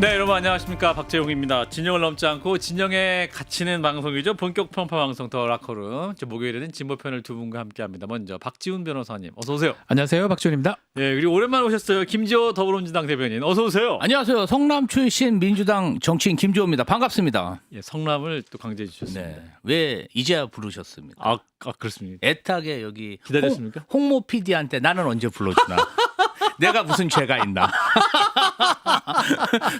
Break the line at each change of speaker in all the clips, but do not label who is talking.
네, 여러분 안녕하십니까, 박재용입니다. 진영을 넘지 않고 진영에 갇히는 방송이죠. 본격 편파 방송 더 라커룸. 목요일에는 진보편을 두 분과 함께합니다. 먼저 박지훈 변호사님, 어서 오세요.
안녕하세요, 박지훈입니다.
네, 그리고 오랜만에 오셨어요, 김지호 더불어민주당 대변인, 어서 오세요.
안녕하세요. 성남 출신 민주당 정치인 김지호입니다. 반갑습니다.
예, 성남을 또 강조해 주셨습니다.
네. 왜 이제야 부르셨습니까?
그렇습니다.
애타게 여기
기다렸습니까?
홍모 PD한테 나는 언제 불러주나? 내가 무슨 죄가 있나?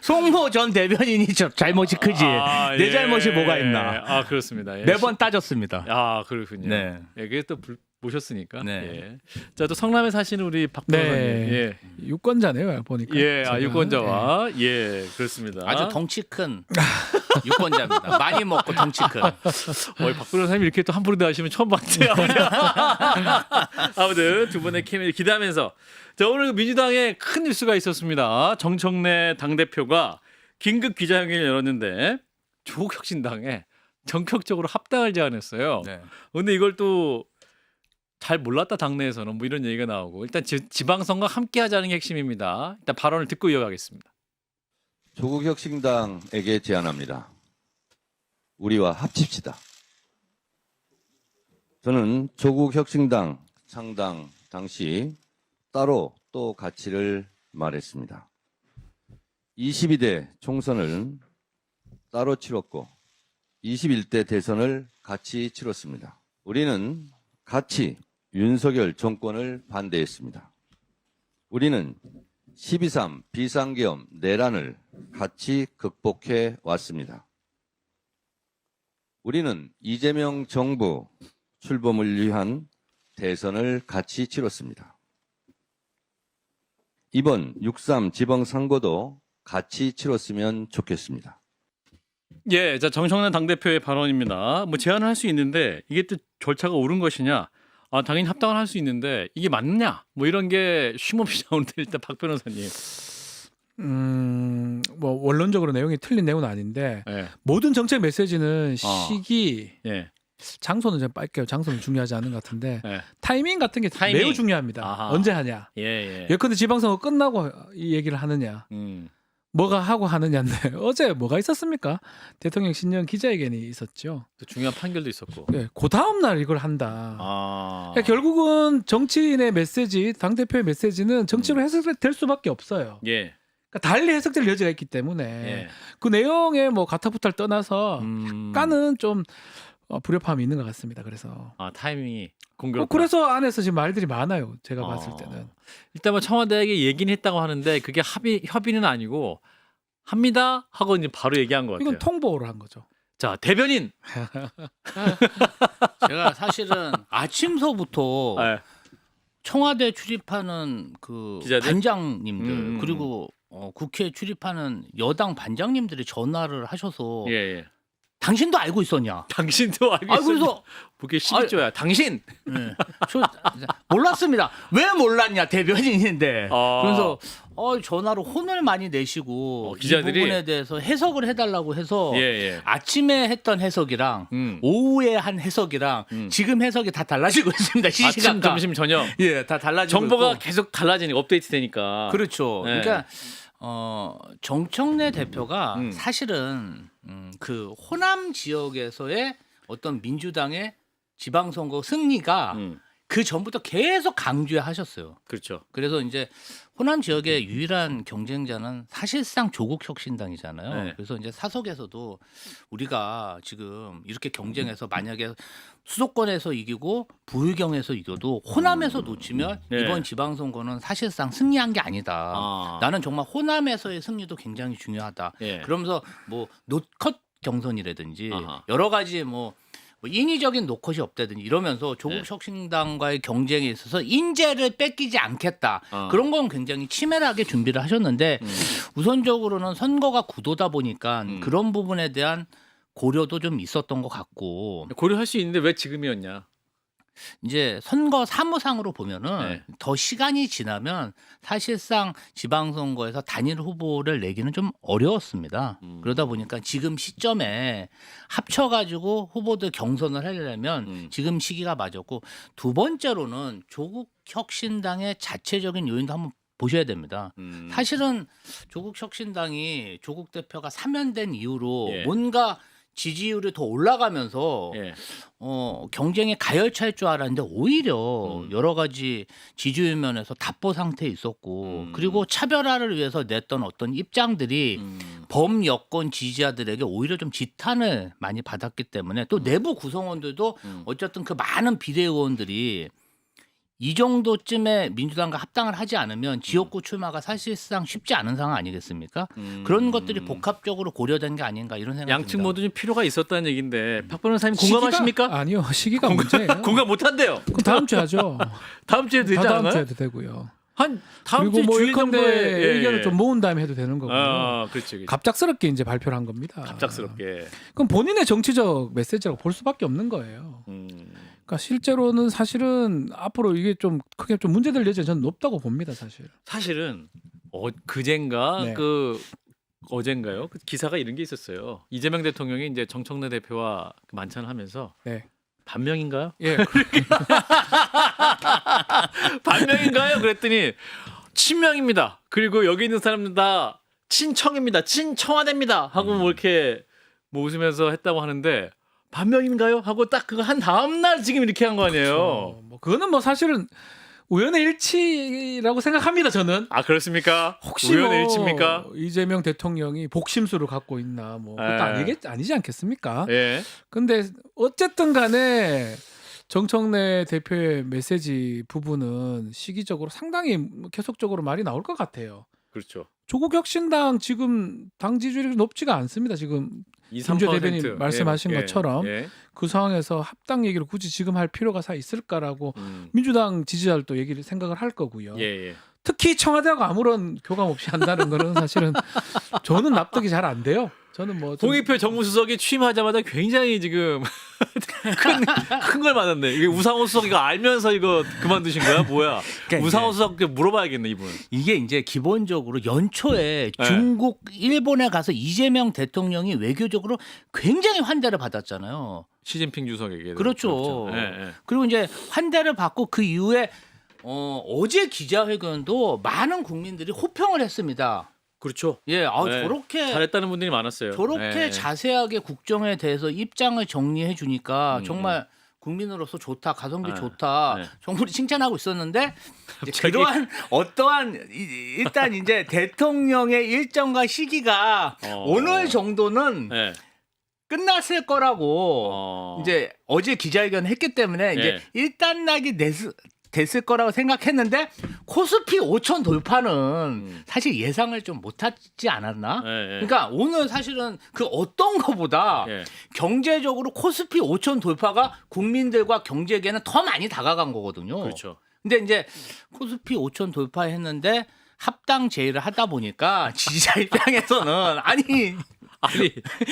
송모 전 대변인이 잘못이 크지. 내
예.
잘못이 뭐가 있나?
아, 그렇습니다. 예.
매번 따졌습니다.
아, 그렇군요.
네.
예, 그게 또 모셨으니까.
네.
예. 자, 또 성남에 사시는 우리 박 변호사님.
네,
예.
유권자네요, 보니까.
예,
제가.
유권자와 예, 그렇습니다.
아주 덩치 큰 유권자입니다. 많이 먹고 덩치 큰.
박 변호사님 이렇게 또 함부로 대하시면 처음 봤어요. 아무튼 두 분의 케미를 기대하면서 자, 오늘 민주당에 큰 뉴스가 있었습니다. 정청래 당대표가 긴급 기자회견을 열었는데 조국 혁신당에 전격적으로 합당을 제안했어요.
네.
근데 이걸 또 잘 몰랐다, 당내에서는 뭐 이런 얘기가 나오고, 일단 지방선거 함께 하자는 게 핵심입니다. 일단 발언을 듣고 이어가겠습니다.
조국 혁신당에게 제안합니다. 우리와 합칩시다. 저는 조국 혁신당 창당 당시 따로 또 가치를 말했습니다. 22대 총선을 따로 치렀고 21대 대선을 같이 치렀습니다. 우리는 같이 윤석열 정권을 반대했습니다. 우리는 12.3 비상계엄 내란을 같이 극복해 왔습니다. 우리는 이재명 정부 출범을 위한 대선을 같이 치렀습니다. 이번 6.3 지방선거도 같이 치렀으면 좋겠습니다.
예, 자, 정청래 당대표의 발언입니다. 뭐 제안을 할 수 있는데 이게 또 절차가 옳은 것이냐? 아, 당연히 합당을 할 수 있는데 이게 맞느냐? 뭐 이런 게 쉼없이 나오는데, 일단 박 변호사님.
뭐 원론적으로 내용이 틀린 내용은 아닌데
예,
모든 정책 메시지는 시기,
예,
장소는 좀 빨게요. 장소는 중요하지 않은 것 같은데
예,
타이밍 같은 게
타이밍.
매우 중요합니다.
아하.
언제 하냐?
예, 예.
예컨대 지방선거 끝나고 이 얘기를 하느냐? 뭐가 하고 하느냐인데 어제 뭐가 있었습니까? 대통령 신년 기자회견이 있었죠.
또 중요한 판결도 있었고.
예, 그 다음 날 이걸 한다.
아,
그러니까 결국은 정치인의 메시지, 당 대표의 메시지는 정치로 해석될 수밖에 없어요.
예,
그러니까 달리 해석될 여지가 있기 때문에
예.
그 내용에 뭐 가타부타를 떠나서
음.
약간은 좀 불협화음이 있는 것 같습니다. 그래서
타이밍이 공교롭다.
그래서 안에서 지금 말들이 많아요. 제가 봤을 때는.
일단 뭐 청와대에게 얘기는 했다고 하는데 그게 협의는 아니고 합니다 하고 이제 바로 얘기한 것 같아요.
이건 통보를 한 거죠.
자, 대변인.
제가 사실은 아침서부터
예.
청와대 출입하는 그
기자들?
반장님들 그리고 국회 출입하는 여당 반장님들이 전화를 하셔서
예, 예.
당신도 알고 있었냐?
당신도 알고
아
있어.
그래서
그게 12조야. 당신.
네, 저 몰랐습니다. 왜 몰랐냐? 대변인인데. 그래서 전화로 혼을 많이 내시고
기자들이?
이 부분에 대해서 해석을 해달라고 해서
예, 예.
아침에 했던 해석이랑 오후에 한 해석이랑 지금 해석이 다 달라지고 있습니다.
아침,
시시각각.
점심, 저녁.
예, 다 달라지고
정보가
있고.
계속 달라지니까 업데이트 되니까.
그렇죠.
네.
그러니까 정청래 대표가
음.
사실은 그 호남 지역에서의 어떤 민주당의 지방선거 승리가 그 전부터 계속 강조하셨어요.
그렇죠.
그래서 이제 호남 지역의 유일한 경쟁자는 사실상 조국 혁신당이잖아요.
네.
그래서 이제 사석에서도 우리가 지금 이렇게 경쟁해서 만약에 수도권에서 이기고 부의경에서 이겨도 호남에서 놓치면
네.
이번 지방선거는 사실상 승리한 게 아니다.
아.
나는 정말 호남에서의 승리도 굉장히 중요하다.
예.
그러면서 뭐 노컷 경선이라든지
아하.
여러 가지 뭐 인위적인 노컷이 없다든지 이러면서 조국
네.
혁신당과의 경쟁에 있어서 인재를 뺏기지 않겠다.
어.
그런 건 굉장히 치밀하게 준비를 하셨는데 우선적으로는 선거가 구도다 보니까 그런 부분에 대한 고려도 좀 있었던 것 같고
고려할 수 있는데 왜 지금이었냐?
이제 선거 사무상으로 보면은
네.
더 시간이 지나면 사실상 지방선거에서 단일 후보를 내기는 좀 어려웠습니다. 그러다 보니까 지금 시점에 합쳐가지고 후보들 경선을 하려면 지금 시기가 맞았고 두 번째로는 조국 혁신당의 자체적인 요인도 한번 보셔야 됩니다.
음.
사실은 조국혁신당이 조국 대표가 사면된 이후로
예.
뭔가 지지율이 더 올라가면서
예.
경쟁에 가열차일 줄 알았는데 오히려 여러 가지 지지율 면에서 답보 상태에 있었고 그리고 차별화를 위해서 냈던 어떤 입장들이 범여권 지지자들에게 오히려 좀 지탄을 많이 받았기 때문에 또 내부 구성원들도 어쨌든 그 많은 비대의원들이 이 정도쯤에 민주당과 합당을 하지 않으면 지역구 출마가 사실상 쉽지 않은 상황 아니겠습니까? 그런 것들이 복합적으로 고려된 게 아닌가 이런 생각이
양측
듭니다.
모두 좀 필요가 있었다는 얘기인데 박 변호사님 공감하십니까?
아니요, 시기가 문제예요.
공감 못 한대요.
그럼 다음 주에 하죠.
다음 주에 되지
다음
않아요?
주에 해도 되고요.
한 다음
그리고
주
뭐
주일 정도에
예컨대 의견을 좀 모은 다음에 해도 되는 거고요.
아, 그렇지.
갑작스럽게 이제 발표를 한 겁니다.
갑작스럽게.
그럼 본인의 정치적 메시지라고 볼 수밖에 없는 거예요. 그러니까 실제로는 사실은 앞으로 이게 좀 크게 좀 문제될 여지는 저는 높다고 봅니다, 사실.
사실은 그젠가
네.
어젠가요? 그 기사가 이런 게 있었어요. 이재명 대통령이 이제 정청래 대표와 만찬을 하면서
네.
반명인가요?
예.
반명인가요? 그랬더니 친명입니다. 그리고 여기 있는 사람들 다 친청입니다. 친청와대입니다. 하고 뭐 이렇게 뭐 웃으면서 했다고 하는데 반명인가요? 하고 딱 그거 한 다음 날 지금 이렇게 한 거 아니에요.
뭐 그거는 뭐 사실은 우연의 일치라고 생각합니다, 저는.
아 그렇습니까?
혹시
우연의
뭐
일치입니까?
이재명 대통령이 복심수를 갖고 있나 뭐 그것도 아니지 않겠습니까?
예.
근데 어쨌든 간에 정청래 대표의 메시지 부분은 시기적으로 상당히 계속적으로 말이 나올 것 같아요.
그렇죠.
조국 혁신당 지금 당 지지율이 높지가 않습니다. 지금
2,
김재
3%.
대변인 말씀하신 것처럼
예.
그 상황에서 합당 얘기를 굳이 지금 할 필요가 있을까라고
음.
민주당 지지자들도 얘기를 생각을 할 거고요.
예, 예.
특히 청와대하고 아무런 교감 없이 한다는 거는 사실은 저는 납득이 잘 안 돼요. 저는 뭐 좀-
홍익표 정무수석이 취임하자마자 굉장히 지금 큰 걸 받았네. 이게 우상호 수석 이거 알면서 이거 그만두신 거야? 뭐야?
그러니까
우상호
이제
수석 물어봐야겠네 이분.
이게 이제 기본적으로 연초에
네.
중국, 일본에 가서 이재명 대통령이 외교적으로 굉장히 환대를 받았잖아요.
시진핑 주석에게.
그렇죠.
예, 예.
그리고 이제 환대를 받고 그 이후에 어제 기자회견도 많은 국민들이 호평을 했습니다.
그렇죠.
예,
네.
저렇게
잘했다는 분들이 많았어요.
저렇게
예.
자세하게 국정에 대해서 입장을 정리해 주니까 정말 국민으로서 좋다, 가성비
네.
좋다,
네.
정부를 칭찬하고 있었는데 이제
갑자기?
그러한 어떠한 일단 이제 대통령의 일정과 시기가 오늘 정도는
예.
끝났을 거라고 이제 어제 기자회견 했기 때문에 이제
예.
일단락이 됐을 거라고 생각했는데 코스피 5천 돌파는 사실 예상을 좀 못하지 않았나?
예, 예.
그러니까 오늘 사실은 그 어떤 거보다
예.
경제적으로 코스피 5천 돌파가 국민들과 경제계는 더 많이 다가간 거거든요.
그렇죠.
근데 이제 코스피 5천 돌파했는데 합당 제의를 하다 보니까 지지자 입장에서는
아니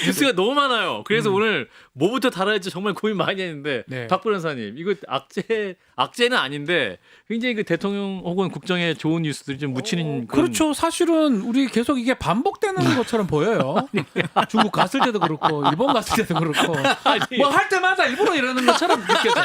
뉴스가 너무 많아요. 그래서 오늘 뭐부터 다뤄야 할지 정말 고민 많이 했는데
네.
박 변호사님 이거 악재는 아닌데 굉장히 그 대통령 혹은 국정에 좋은 뉴스들이 좀 묻히는 그런
그렇죠. 사실은 우리 계속 이게 반복되는 것처럼 보여요. 중국 갔을 때도 그렇고 일본 갔을 때도 그렇고 뭐 할 때마다 일부러 이러는 것처럼 느껴져.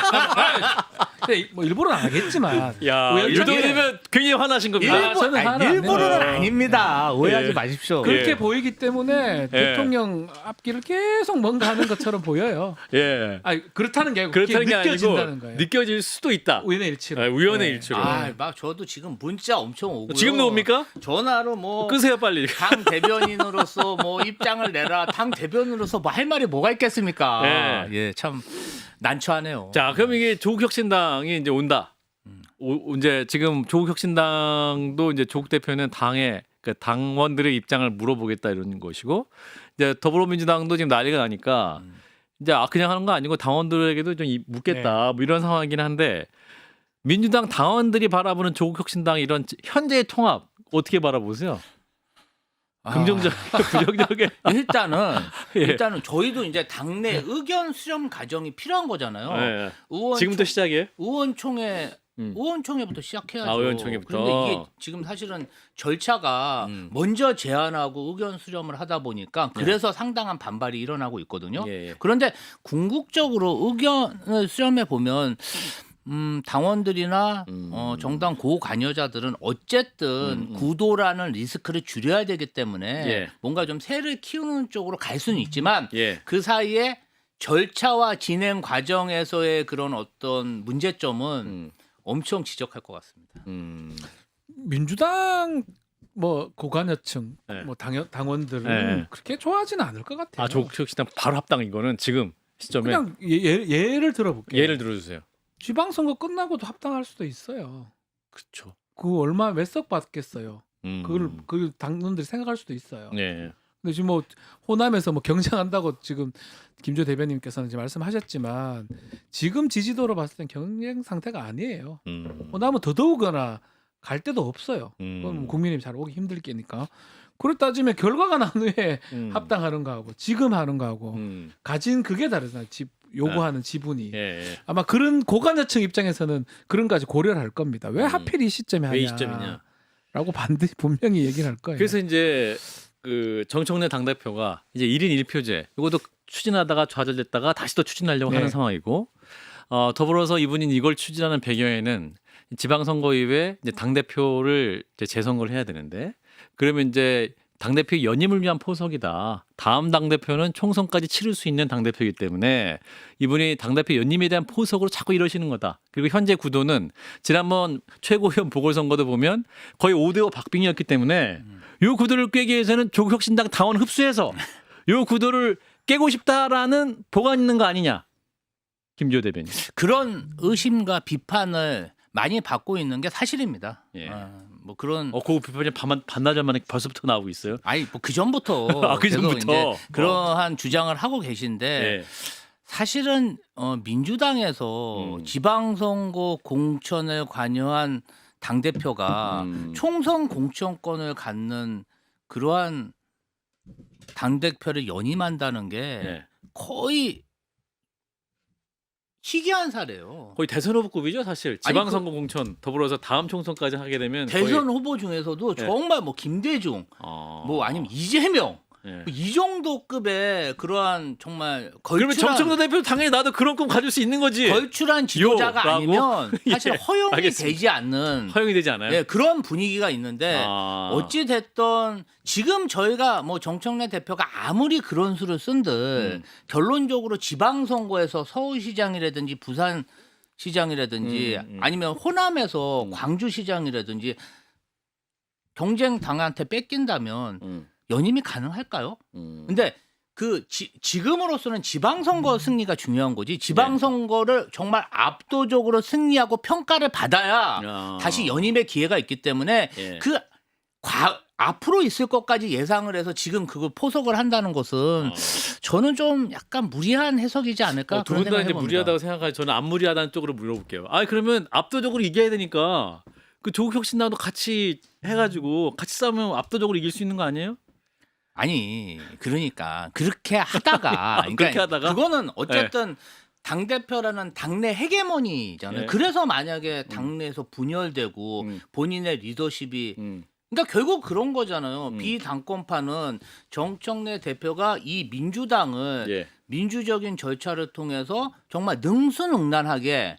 근데 뭐 일부러는 안 하겠지만
야,
우연찮게
이 정도면 굉장히 화나신 겁니다.
저는 화를 안
일부러는
내요.
아닙니다. 오해하지
예.
마십시오.
그렇게
예.
보이기 때문에 대통령 앞길을 계속 뭔가 하는 것처럼 보여요.
예.
아니 그렇다는 게 아니고
그렇다는 게
느껴진다는
아니고
거예요.
느껴질 수도 있다.
우연의 일치로.
아, 우연의
네.
일치로.
막 저도 지금 문자 엄청 오고요.
지금도 옵니까?
전화로 뭐
끄세요 빨리.
당 대변인으로서 뭐 입장을 내라. 당 대변인으로서 뭐 할 말이 뭐가 있겠습니까? 예, 참 난처하네요.
자, 그럼 이게 조국혁신당이 이제 온다. 이제 지금 조국혁신당도 이제 조국 대표는 당의 그 당원들의 입장을 물어보겠다 이런 것이고 이제 더불어민주당도 지금 난리가 나니까 이제 그냥 하는 거 아니고 당원들에게도 좀 묻겠다 뭐 이런 상황이긴 한데 민주당 당원들이 바라보는 조국혁신당 이런 현재의 통합 어떻게 바라보세요? 긍정적, 부정적에
일단은 저희도 이제 당내 의견 수렴 과정이 필요한 거잖아요.
네.
의원
지금부터 시작이에요?
의원총회부터 시작해야죠.
아, 의원총회부터.
그런데 이게 지금 사실은 절차가 먼저 제안하고 의견 수렴을 하다 보니까 그래서 상당한 반발이 일어나고 있거든요.
예, 예.
그런데 궁극적으로 의견을 수렴해 보면 당원들이나 정당 고관여자들은 어쨌든 구도라는 리스크를 줄여야 되기 때문에
예.
뭔가 좀 새를 키우는 쪽으로 갈 수는 있지만
예.
그 사이에 절차와 진행 과정에서의 그런 어떤 문제점은 엄청 지적할 것 같습니다.
민주당 뭐 고관여층
네.
뭐 당원들은
네.
그렇게 좋아하지는 않을 것 같아요.
아, 조국혁신당 바로 합당 이거는 지금 시점에
그냥 예를 들어볼게요.
예를 들어주세요.
지방선거 끝나고도 합당할 수도 있어요.
그렇죠.
그 얼마 몇 석 받겠어요. 그걸 당원들이 생각할 수도 있어요.
예.
근데 지금 뭐 호남에서 뭐 경쟁한다고 지금 김조 대변인께서는 지금 말씀하셨지만 지금 지지도로 봤을 땐 경쟁 상태가 아니에요. 호남은 더더욱이나 갈 데도 없어요. 그건 국민이 잘 오기 힘들 게니까. 그렇 따지면 결과가 난 후에 합당하는 거하고 지금 하는 거하고 가진 그게 다르잖아요. 요구하는 지분이.
예.
아마 그런 고관여층 입장에서는 그런 까지 고려를 할 겁니다. 왜 하필 이 시점에 하냐.
왜 이 시점이냐.
라고 반드시 분명히 얘기를 할 거예요.
그래서 이제 그 정청래 당대표가 이제 1인 1표제 이것도 추진하다가 좌절됐다가 다시 또 추진하려고
네.
하는 상황이고 더불어서 이분이 이걸 추진하는 배경에는 지방선거 이후에 이제 당대표를 이제 재선거를 해야 되는데 그러면 이제 당대표 연임을 위한 포석이다. 다음 당대표는 총선까지 치를 수 있는 당대표이기 때문에 이분이 당대표 연임에 대한 포석으로 자꾸 이러시는 거다. 그리고 현재 구도는 지난번 최고위원 보궐선거도 보면 거의 5대5 박빙이었기 때문에 이 구도를 깨기 위해서는 조국혁신당 당원 흡수해서 이 구도를 깨고 싶다라는 보관 있는 거 아니냐. 김지호 대변인.
그런 의심과 비판을 많이 받고 있는 게 사실입니다.
예.
뭐 그런
그 비판이 반나절 만에 벌써부터 나오고 있어요.
아니 뭐 그 전부터
아, 그
계속
전부터?
이제 그러한 주장을 하고 계신데
예.
사실은 민주당에서 지방선거 공천에 관여한 당 대표가 총선 공천권을 갖는 그러한 당 대표를 연임한다는 게
예.
거의 희귀한 사례예요.
거의 대선 후보급이죠, 사실. 지방선거 공천 더불어서 다음 총선까지 하게 되면
대선 후보 중에서도
예.
정말 뭐 김대중, 뭐 아니면 이재명
예.
이 정도 급의 그러한 정말
그러면 정청래 대표 당연히 나도 그런 꿈 가질 수 있는 거지.
걸출한 지도자가
요라고?
아니면 사실
예,
허용이
알겠습니다.
되지 않는
허용이 되지 않아요?
예, 그런 분위기가 있는데 어찌 됐든 지금 저희가 뭐 정청래 대표가 아무리 그런 수를 쓴들 결론적으로 지방선거에서 서울시장이라든지 부산시장이라든지 아니면 호남에서 광주시장이라든지 경쟁 당한테 뺏긴다면 연임이 가능할까요? 근데 그 지금으로서는 지방선거 승리가 중요한 거지. 지방선거를 정말 압도적으로 승리하고 평가를 받아야 다시 연임의 기회가 있기 때문에
예.
앞으로 있을 것까지 예상을 해서 지금 그걸 포석을 한다는 것은 저는 좀 약간 무리한 해석이지 않을까
두
그런
분 다
생각을
이제
해봅니다.
무리하다고 생각하지 저는 안 무리하다는 쪽으로 물어볼게요. 그러면 압도적으로 이겨야 되니까 그 조국혁신당도 같이 해가지고 같이 싸우면 압도적으로 이길 수 있는 거 아니에요?
아니 그러니까 그렇게 하다가
그렇게 하다가?
그거는 어쨌든 당 대표라는 당내 헤게모니잖아요.
예.
그래서 만약에 당내에서 분열되고 본인의 리더십이 그러니까 결국 그런 거잖아요. 비당권파는 정청래 대표가 이 민주당을
예.
민주적인 절차를 통해서 정말 능수능란하게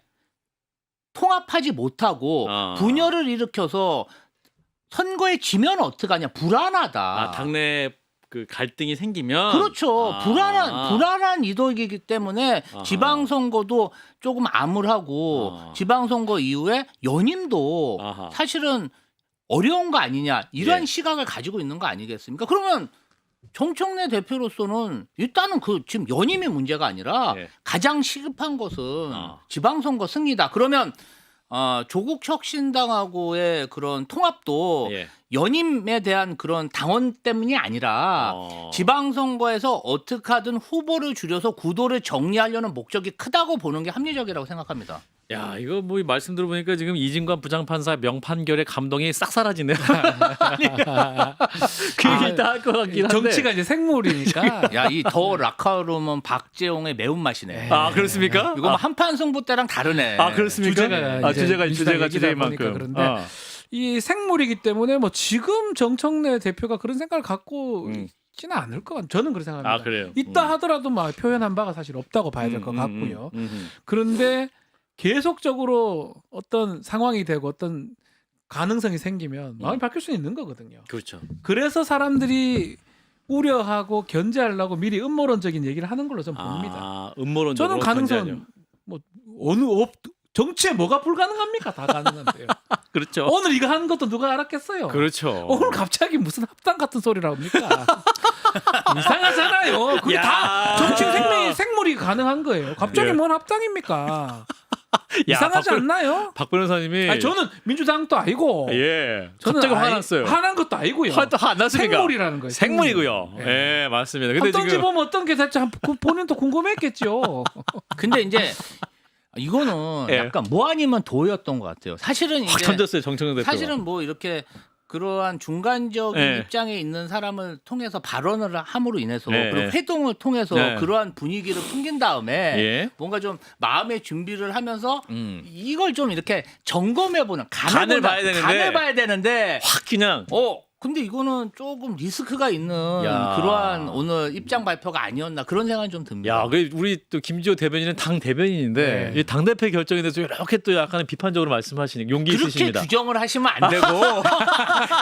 통합하지 못하고 분열을 일으켜서 선거에 지면 어떡하냐 불안하다.
당내 그 갈등이 생기면
그렇죠. 불안한 이덕이기 때문에 지방선거도 조금 암울하고 지방선거 이후에 연임도 사실은 어려운 거 아니냐 이런
예.
시각을 가지고 있는 거 아니겠습니까? 그러면 정청래 대표로서는 일단은 그 지금 연임이 문제가 아니라
예.
가장 시급한 것은 지방선거 승리다. 그러면 조국 혁신당하고의 그런 통합도
예.
연임에 대한 그런 당원 때문이 아니라 지방선거에서 어떻게 하든 후보를 줄여서 구도를 정리하려는 목적이 크다고 보는 게 합리적이라고 생각합니다.
야, 이거 뭐 말씀 들어보니까 지금 이진관 부장판사 명판결의 감동이 싹 사라지네요. 그 얘기 다 할 것 같긴 한데.
정치가 이제 생물이니까.
야, 이 더 라카로면 박재홍의 매운맛이네.
그렇습니까?
이거 뭐 한판 승부 때랑 다르네.
그렇습니까? 주제가 주제만큼.
그런데 이 생물이기 때문에 뭐 지금 정청래 대표가 그런 생각을 갖고 있지는 않을 것 같아요. 저는 그렇게 생각합니다.
그래요.
있다 하더라도 막 표현한 바가 사실 없다고 봐야 될 것 같고요. 그런데 계속적으로 어떤 상황이 되고 어떤 가능성이 생기면 마음이 바뀔 수 있는 거거든요.
그렇죠.
그래서 사람들이 우려하고 견제하려고 미리 음모론적인 얘기를 하는 걸로 저는 봅니다.
아, 음모론적으로
저는 가능성
견제하죠.
뭐 정치에 뭐가 불가능합니까? 다 가능한데요.
그렇죠.
오늘 이거 하는 것도 누가 알았겠어요?
그렇죠.
오늘 갑자기 무슨 합당 같은 소리를 합니까? 이상하잖아요. 그게
야.
다 정치 생물이 가능한 거예요. 갑자기
예.
뭔 합당입니까?
야,
이상하지 않나요?
박 변호사님이
아니, 저는 민주당도 아니고
예.
저는
갑자기
아예
화났어요.
화난 것도 아니고요.
화도 안 났습니까?
생물이라는 거예요.
생물이고요.
예.
예, 맞습니다. 근데
어떤지
지금
보면 어떤 게 될지 본인도 궁금했겠죠.
근데 이제 이거는
예.
약간 뭐 아니면 도였던 것 같아요. 사실은
확
이제
던졌어요, 정청래 대표.
사실은 뭐 이렇게 그러한 중간적인
예.
입장에 있는 사람을 통해서 발언을 함으로 인해서
예,
그리고
예.
회동을 통해서
예.
그러한 분위기를 풍긴 다음에
예.
뭔가 좀 마음의 준비를 하면서
음.
이걸 좀 이렇게 점검해보는
간을 봐야 되는데.
간을 봐야 되는데
확 그냥
근데 이거는 조금 리스크가 있는
야.
그러한 오늘 입장 발표가 아니었나 그런 생각이 좀 듭니다.
야, 우리 또 김지호 대변인은 당 대변인인데
네.
이 당 대표 결정에 대해서 이렇게 또 약간 비판적으로 말씀하시는 용기
그렇게
있으십니다.
규정을 하시면 안 되고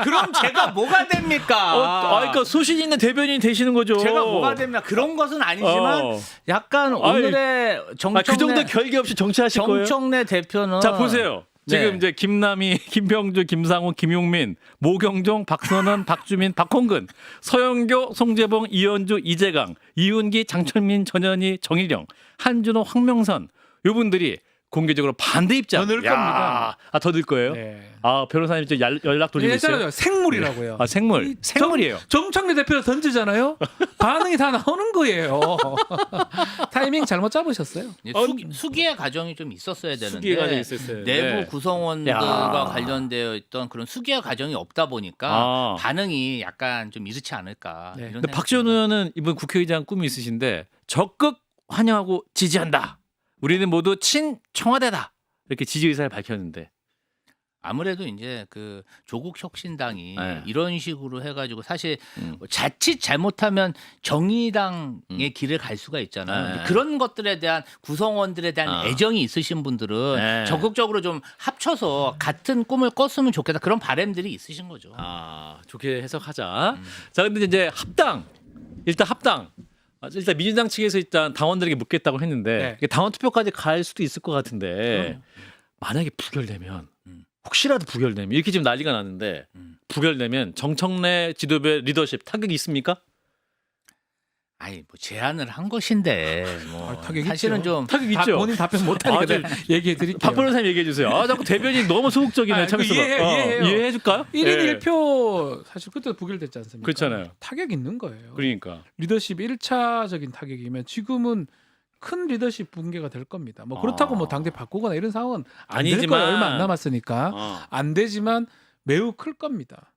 그럼 제가 뭐가 됩니까?
그러니까 소신 있는 대변인이 되시는 거죠.
제가 뭐가 됩니까? 그런 것은 아니지만
어.
약간 오늘의
그
정청래
정도 결기 없이 정치하실 거예요?
정청래 대표는
자 보세요. 지금
네.
이제 김남희, 김병주, 김상우, 김용민, 모경종, 박선원, 박주민, 박홍근, 서영교, 송재봉, 이현주, 이재강, 이윤기, 장철민, 전현희, 정일영, 한준호, 황명선 이분들이 공개적으로 반대 입장.
더 늘 겁니다.
더 늘 거예요?
네.
아 변호사님 이제 연락 돌리고 있어요.
예전에 생물이라고요.
아 생물, 생물이에요.
정청래 대표를 던지잖아요. 반응이 다 나오는 거예요. 타이밍 잘못 잡으셨어요.
수기의 과정이 좀 있었어야 되는데
수기의 과정이 있었어요.
내부
네.
구성원들과
야.
관련되어 있던 그런 수기의 과정이 없다 보니까 반응이 약간 좀 이렇지 않을까.
네.
이런
근데 박지원 의원은 이번 국회의장 꿈이 있으신데 적극 환영하고 지지한다. 우리는 모두 친청와대다. 이렇게 지지 의사를 밝혔는데.
아무래도 이제 그 조국 혁신당이
네.
이런 식으로 해가지고 사실 자칫 잘못하면 정의당의 길을 갈 수가 있잖아요.
네.
그런 것들에 대한 구성원들에 대한
아.
애정이 있으신 분들은
네.
적극적으로 좀 합쳐서 같은 꿈을 꿨으면 좋겠다 그런 바람들이 있으신 거죠.
좋게 해석하자. 자, 근데 이제 합당. 일단 합당. 일단 민주당 측에서 일단 당원들에게 묻겠다고 했는데
네.
이게 당원 투표까지 갈 수도 있을 것 같은데 만약에 부결되면 혹시라도 부결되면 이렇게 지금 난리가 났는데 부결되면 정청래 지도부의 리더십 타격이 있습니까?
아니 뭐 제안을 한 것인데 뭐
타격이
사실은
있죠.
좀
타격 있죠.
본인 답변 못하니까
네.
내가 얘기해 드릴게요.
박 변호사님 얘기해 주세요. 자꾸 대변인 너무 소극적이네.
아,
참에서
이해해요.
이해해 줄까요?
1인 1표 사실 그때 부결됐지 않습니까?
그렇잖아요.
타격 있는 거예요.
그러니까.
리더십 1차적인 타격이면 지금은 큰 리더십 붕괴가 될 겁니다. 뭐 그렇다고 뭐 당대 바꾸거나 이런 상황은 안 될
아니지만.
거예요. 얼마 안 남았으니까. 안 되지만 매우 클 겁니다.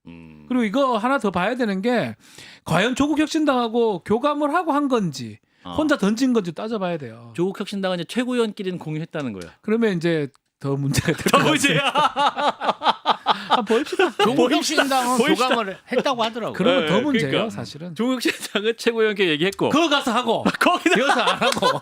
그리고 이거 하나 더 봐야 되는 게 과연 조국 혁신당하고 교감을 하고 한 건지 혼자 던진 건지 따져봐야 돼요.
조국 혁신당은 이제 최고위원끼리는 공유했다는 거예요.
그러면 이제 더 문제가 될 것 같아요. 봅시다.
조국 혁신당은
보입시다.
교감을 했다고 하더라고요.
그러면 더
네,
문제예요,
그러니까.
사실은.
조국 혁신당은 최고위원끼리 얘기했고
그거 가서 하고
거기다
여기서 안 하고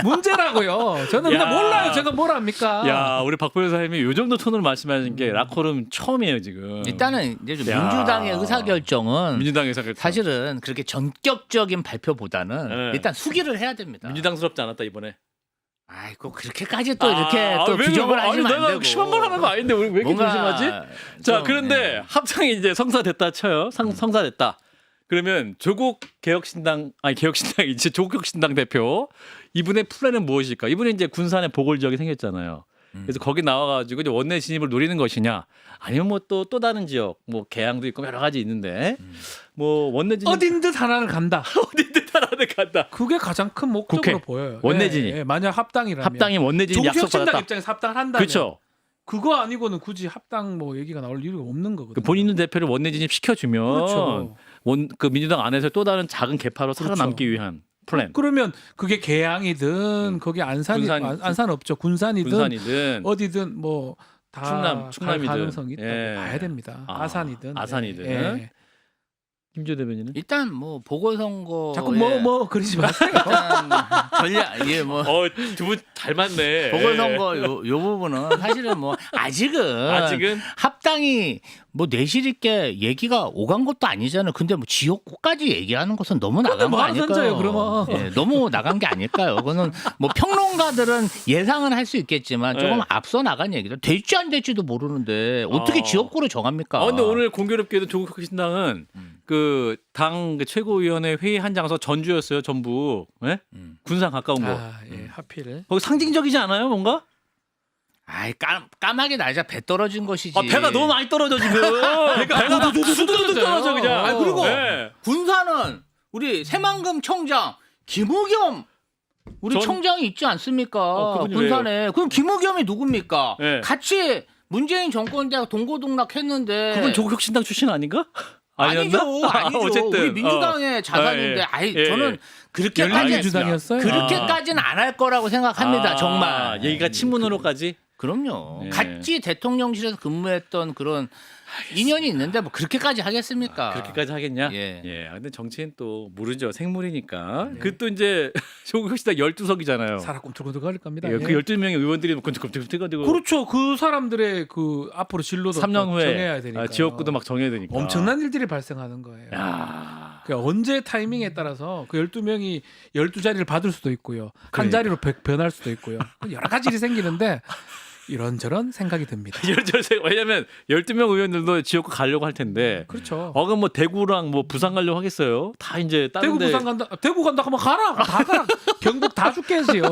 문제라고요. 저는 그냥
야.
몰라요. 제가 뭘 합니까?
야, 우리 박 변호사님이 요 정도 톤으로 말씀하신 게 라커룸 처음이에요, 지금.
일단은 이제 좀
야.
민주당의 의사결정은
민주당에서
사실은 그렇게 전격적인 발표보다는
네.
일단 수기를 해야 됩니다.
민주당스럽지 않았다 이번에.
아이고 그렇게까지 또 이렇게 또 규정을 하시면 안
내가
되고.
심한 걸 하는 거 아닌데 왜 이렇게
뭔가
조심하지? 자,
좀,
그런데
예.
합창이 이제 성사됐다 쳐요. 성사됐다. 그러면 조국 개혁신당 개혁신당이 이제 조국 혁신당 대표 이분의 플랜은 무엇일까? 이분이 이제 군산에 보궐 지역이 생겼잖아요. 그래서 거기 나와가지고 이제 원내 진입을 노리는 것이냐? 아니면 뭐 또 다른 지역, 뭐 개항도 있고 여러 가지 있는데 뭐 원내 진입
어딘 듯 하나를 간다.
어딘 듯 하나는 간다.
그게 가장 큰 목적으로
국회.
보여요.
원내 진입.
예, 만약 합당이라면.
합당이 원내 진입
조국
약속
혁신당
받았다.
입장에서 합당을 한다면.
그렇죠.
그거 아니고는 굳이 합당 뭐 얘기가 나올 이유가 없는 거거든요.
그 본인 대표를 원내 진입 시켜주면
그렇죠.
그 민주당 안에서 또 다른 작은 개파로
그렇죠.
살아남기 위한 플랜.
그러면 그게 개항이든 거기 안산 없죠. 군산이든 어디든 뭐 다
충남이든.
가능성이 있다고
예.
봐야 됩니다. 아산이든.
아산이든.
예.
김주호 대변인은?
일단 뭐 보궐선거
자꾸 뭐 그러지 마세요.
전략 뭐
두 분 닮았네.
보궐선거 요 부분은 사실은 뭐 아직은 합당이 뭐 내실 있게 얘기가 오간 것도 아니잖아요. 근데 뭐 지역구까지 얘기하는 것은 너무 나간 거
뭐
아닐까요?
던져요, 그러면.
예, 너무 나간 게 아닐까요? 그거는 뭐 평론가들은 예상은 할 수 있겠지만 조금
네.
앞서 나간 얘기죠. 될지 안 될지도 모르는데 어떻게 지역구를 정합니까?
근데 오늘 공교롭게도 조국 혁신당은 그 당 최고위원회 회의 한 장소 전주였어요. 전부. 예? 군산 가까운 곳.
하필.
거기 상징적이지 않아요, 뭔가?
아이 까마귀 날자 배 떨어진 것이지.
배가 너무 많이 떨어져 지금. 배가 수두두두 떨어져 그냥.
아 그리고
네.
군산은 우리 새만금 청장 김우겸 우리 청장이 있지 않습니까?
그분이
군산에. 그럼 김우겸이 누굽니까?
네.
같이 문재인 정권 때 동고동락했는데.
그분 조국 혁신당 출신 아닌가?
아니죠. 아니죠.
어쨌든
우리 민주당의 자산인데. 저는 그렇게까지
열린민주당이었어요?
그렇게까지는 안 할 거라고 생각합니다. 정말.
얘기가 친문으로까지.
그럼요.
네.
같이 대통령실에서 근무했던 그런 인연이 있는데 뭐 그렇게까지 하겠습니까?
그렇게까지 하겠냐?
예.
근데 정치는 또 모르죠. 생물이니까. 그 또 이제 조국 혁신당 12석이잖아요.
살아 꿈틀꿈틀 거릴 겁니다.
그 12명의 의원들이 꿈틀꿈틀
그렇죠. 그 사람들의 그 앞으로 진로도
3년 후에
정해야 되니까.
지역구도 막 정해야 되니까.
엄청난 일들이 발생하는 거예요.
야.
그러니까 언제 타이밍에 따라서 그 12명이 12자리를 받을 수도 있고요. 한
그러니까.
자리로 변할 수도 있고요. 여러 가지 일이 생기는데 이런저런 생각이 듭니다.
왜냐면 12명 의원들도 지역구 가려고 할 텐데.
그렇죠.
그럼 뭐 대구랑 뭐 부산 가려고 하겠어요? 다 이제 다른
대구
데
부산 간다. 대구 간다 하면 가라. 다 가라. 경북 다 죽겠지요.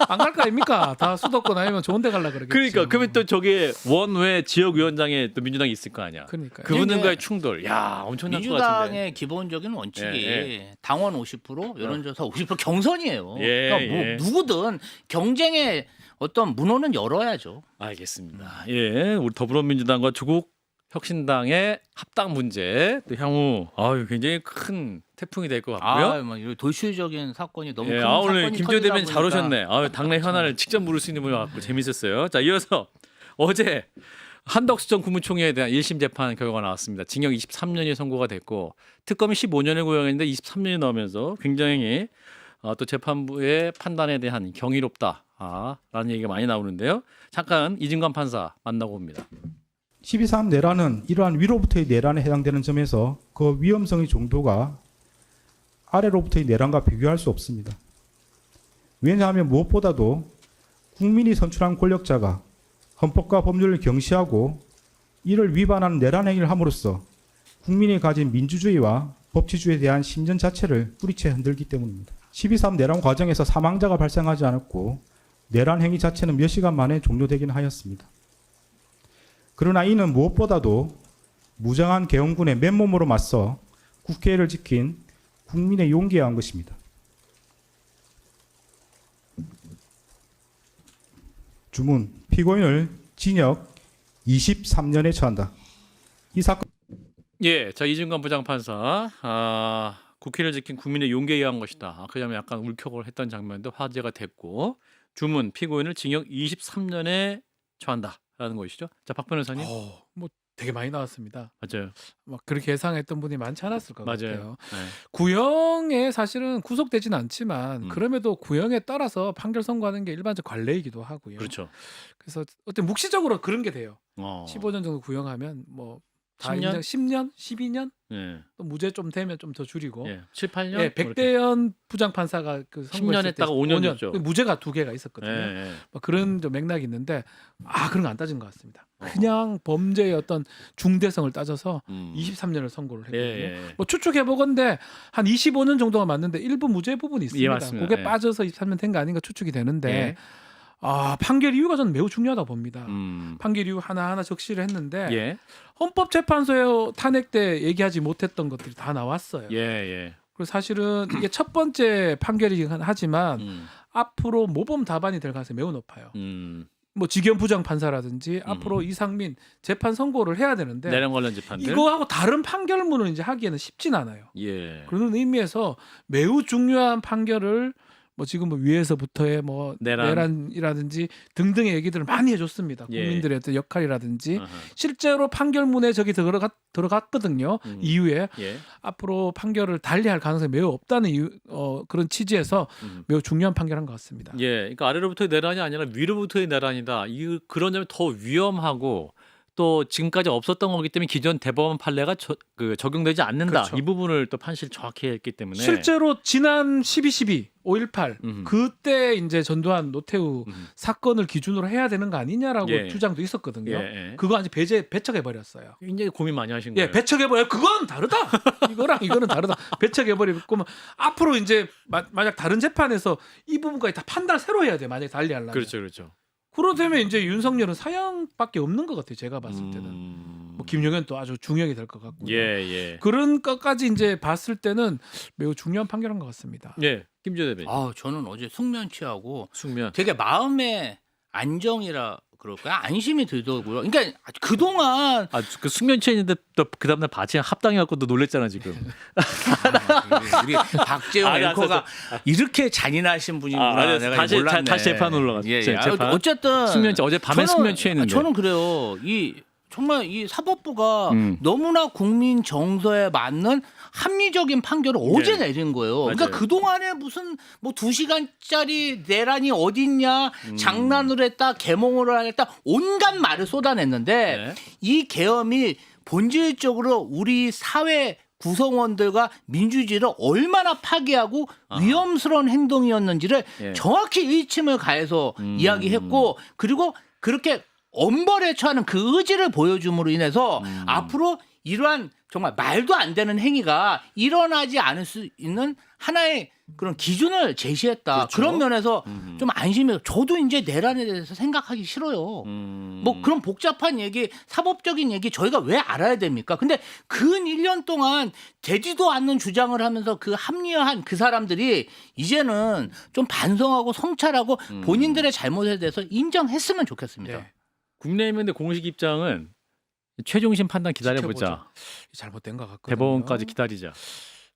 안 갈 거 아닙니까? 다 수도권 아니면 좋은 데 가려고 그러겠죠.
그러니까 그러면 또 저게 원외 지역위원장에 또 민주당이 있을 거 아니야.
그러니까요.
그분들과의 충돌. 야, 엄청날 것 같은데.
민주당의 기본적인 원칙이
예.
당원 50%, 여론조사 50% 경선이에요.
예,
그러니까 뭐
예.
누구든 경쟁의 어떤 문호는 열어야죠.
알겠습니다. 예, 우리 더불어민주당과 조국 혁신당의 합당 문제 또 향후 굉장히 큰 태풍이 될 것 같고요.
뭐 이런 돌출적인 사건이 너무 큰
오늘
사건이
김주호 대변인
터지다
잘
보니까.
오셨네. 당내 현안을 직접 물을 수 있는 분이 갖고 재밌었어요. 자, 이어서 어제 한덕수 전 국무총리에 대한 1심 재판 결과가 나왔습니다. 징역 23년이 선고가 됐고 특검이 15년을 구형했는데 23년이 나오면서 굉장히 또 재판부의 판단에 대한 경이롭다라는 얘기가 많이 나오는데요. 잠깐 이진관 판사 만나고 옵니다.
12.3 내란은 이러한 위로부터의 내란에 해당되는 점에서 그 위험성의 정도가 아래로부터의 내란과 비교할 수 없습니다. 왜냐하면 무엇보다도 국민이 선출한 권력자가 헌법과 법률을 경시하고 이를 위반하는 내란 행위를 함으로써 국민이 가진 민주주의와 법치주의에 대한 신전 자체를 뿌리채 흔들기 때문입니다. 12.3 내란 과정에서 사망자가 발생하지 않았고 내란 행위 자체는 몇 시간 만에 종료되긴 하였습니다. 그러나 이는 무엇보다도 무장한 계엄군의 맨몸으로 맞서 국회를 지킨 국민의 용기에 의한 것입니다. 주문, 피고인을 징역 23년에 처한다. 이 사건
예, 자 이진관 부장판사 국회를 지킨 국민의 용기에 의한 것이다. 그다음에 약간 울컥을 했던 장면도 화제가 됐고 주문 피고인을 징역 23년에 처한다라는 것이죠. 자 박 변호사님.
뭐 되게 많이 나왔습니다.
맞아요.
막 그렇게 예상했던 분이 많지 않았을 것 같아요.
맞아요. 네.
구형에 사실은 구속되지는 않지만
음.
그럼에도 구형에 따라서 판결 선고하는 게 일반적 관례이기도 하고요.
그렇죠.
그래서 어떤 묵시적으로 그런 게 돼요.
15년
15년 정도 구형하면 뭐 다
10년?
인정, 10년, 12년
예.
또 무죄 좀 되면 좀 더 줄이고.
예. 7, 8년?
예, 백대현 부장판사가 그
10년 했다가 5년 줬죠.
무죄가 2개가 있었거든요.
예. 예.
뭐 그런 좀 맥락이 있는데 그런 거 안 따진 것 같습니다. 그냥 범죄의 어떤 중대성을 따져서 23년을 선고를 했거든요.
예.
뭐 추측해 보건데 한 25년 정도가 맞는데 일부 무죄 부분이 있습니다.
예, 맞습니다.
그게
예.
빠져서 23년 된 거 아닌가 추측이 되는데
예.
판결 이유가 저는 매우 중요하다고 봅니다.
음.
판결 이유 하나하나 적시를 했는데
예.
헌법재판소에 탄핵 때 얘기하지 못했던 것들이 다 나왔어요.
예.
그리고 사실은 이게 첫 번째 판결이긴 하지만
음.
앞으로 모범 답안이 될 가능성이 매우 높아요. 뭐 지겸 부장 판사라든지 앞으로 이상민 재판 선고를 해야 되는데
내란 관련 재판들.
이거하고 다른 판결문을 이제 하기에는 쉽진 않아요.
예.
그런 의미에서 매우 중요한 판결을 뭐 지금 뭐 위에서부터의 뭐 내란이라든지 등등의 얘기들을 많이 해줬습니다.
예.
국민들의 어떤 역할이라든지
아하.
실제로 판결문에 저기 들어갔거든요. 이후에
예.
앞으로 판결을 달리할 가능성이 매우 없다는 이유, 그런 취지에서 매우 중요한 판결한 것 같습니다.
예, 그러니까 아래로부터의 내란이 아니라 위로부터의 내란이다. 그런 점이 더 위험하고 또 지금까지 없었던 거기 때문에 기존 대법원 판례가 적용되지 않는다.
그렇죠.
이 부분을 또 판시를 정확히 했기 때문에
실제로 지난 12.12, 5.18
음.
그때 이제 전두환 노태우 사건을 기준으로 해야 되는 거 아니냐라고
예.
주장도 있었거든요.
예, 예.
그거 아직 배척해 버렸어요.
굉장히 고민 많이 하신 거예요.
예, 배척해 버려. 그건 다르다. 이거랑 이거는 다르다. 배척해 버리고 앞으로 이제 만약 다른 재판에서 이 부분까지 다 판단을 새로 해야 돼. 만약 달리 하려면.
그렇죠, 그렇죠.
그러되면 이제 윤석열은 사형밖에 없는 것 같아요. 제가 봤을 때는. 뭐 김용현 또 아주 중형이 될 것 같고.
예, 예.
그런 것까지 이제 봤을 때는 매우 중요한 판결한 것 같습니다.
예, 김지호 대변인.
아, 저는 어제 숙면 취하고
숙면.
되게 마음의 안정이라 그럴까요? 안심이 들더라고요. 그러니까 그동안
그 숙면 취했는데 또 그 다음날 바지랑 합당해갖고 또 놀랬잖아 지금.
우리 박재홍 앵커가 이렇게 잔인하신 분이구나. 내가
다시
몰랐네.
다시 재판 올라갔어.
예, 예.
재판.
어쨌든
숙면 어제 밤에 숙면 취했는데.
저는 그래요. 정말 이 사법부가
음.
너무나 국민 정서에 맞는 합리적인 판결을 어제 내린 거예요. 그러니까
맞아요.
그동안에 무슨 뭐 2시간짜리 내란이 어딨냐, 장난을 했다, 계몽을 하겠다, 온갖 말을 쏟아냈는데
네.
이 계엄이 본질적으로 우리 사회 구성원들과 민주주의를 얼마나 파괴하고 위험스러운 행동이었는지를
예.
정확히 일침을 가해서 이야기했고, 그리고 그렇게 엄벌에 처하는 그 의지를 보여줌으로 인해서 앞으로 이러한 정말 말도 안 되는 행위가 일어나지 않을 수 있는 하나의 그런 기준을 제시했다.
그렇죠.
그런 면에서 좀 안심해요. 저도 이제 내란에 대해서 생각하기 싫어요. 뭐 그런 복잡한 얘기, 사법적인 얘기 저희가 왜 알아야 됩니까? 근데 근 1년 동안 되지도 않는 주장을 하면서 그 합리화한 그 사람들이 이제는 좀 반성하고 성찰하고 본인들의 잘못에 대해서 인정했으면 좋겠습니다.
네.
국민의힘의 공식 입장은 최종심 판단 기다려보자.
지켜보자. 잘못된 것 같거든요.
대법원까지 기다리자.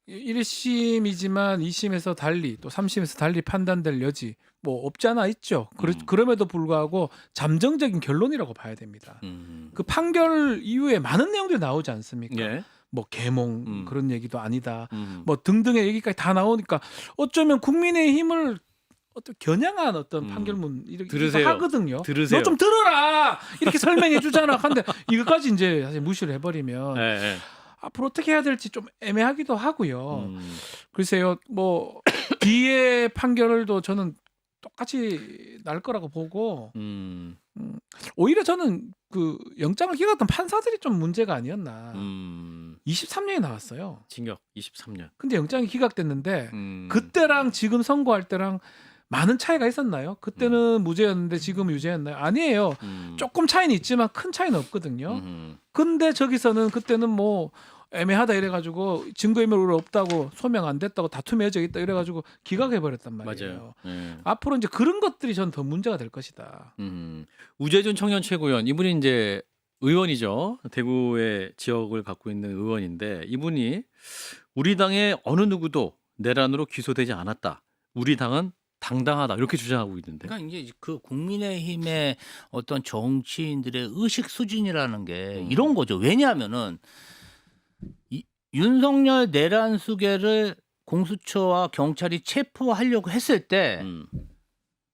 1심이지만 2심에서 달리 또 3심에서 달리 판단될 여지 뭐 없지 않아 있죠. 그럼에도 불구하고 잠정적인 결론이라고 봐야 됩니다. 그 판결 이후에 많은 내용들이 나오지 않습니까?
예.
뭐 계몽 그런 얘기도 아니다.
음.
뭐 등등의 얘기까지 다 나오니까 어쩌면 국민의힘을 어떤 겨냥한 어떤 판결문 이렇게
들으세요.
하거든요.
들으세요.
너 좀 들어라 이렇게 설명해 주잖아. 근데 이것까지 이제 사실 무시를 해버리면
예, 예.
앞으로 어떻게 해야 될지 좀 애매하기도 하고요. 글쎄요, 뭐 뒤에 판결도 저는 똑같이 날 거라고 보고 오히려 저는 그 영장을 기각했던 판사들이 좀 문제가 아니었나. 23년이 나왔어요.
징역 23년.
근데 영장이 기각됐는데 그때랑 지금 선고할 때랑 많은 차이가 있었나요? 그때는 무죄였는데 지금 유죄였나요? 아니에요. 조금 차이는 있지만 큰 차이는 없거든요. 근데 저기서는 그때는 뭐 애매하다 이래가지고 증거인멸 없다고 소명 안 됐다고 다툼이 해져 있다 이래가지고 기각해버렸단 말이에요.
맞아요. 예.
앞으로 이제 그런 것들이 전 더 문제가 될 것이다.
우재준 청년 최고위원 이분이 이제 의원이죠. 대구의 지역을 갖고 있는 의원인데 이분이 우리 당의 어느 누구도 내란으로 기소되지 않았다. 우리 당은 당당하다 이렇게 주장하고 있는데.
그러니까 이제 그 국민의힘의 어떤 정치인들의 의식 수준이라는 게 이런 거죠. 왜냐하면은 윤석열 내란 수계를 공수처와 경찰이 체포하려고 했을 때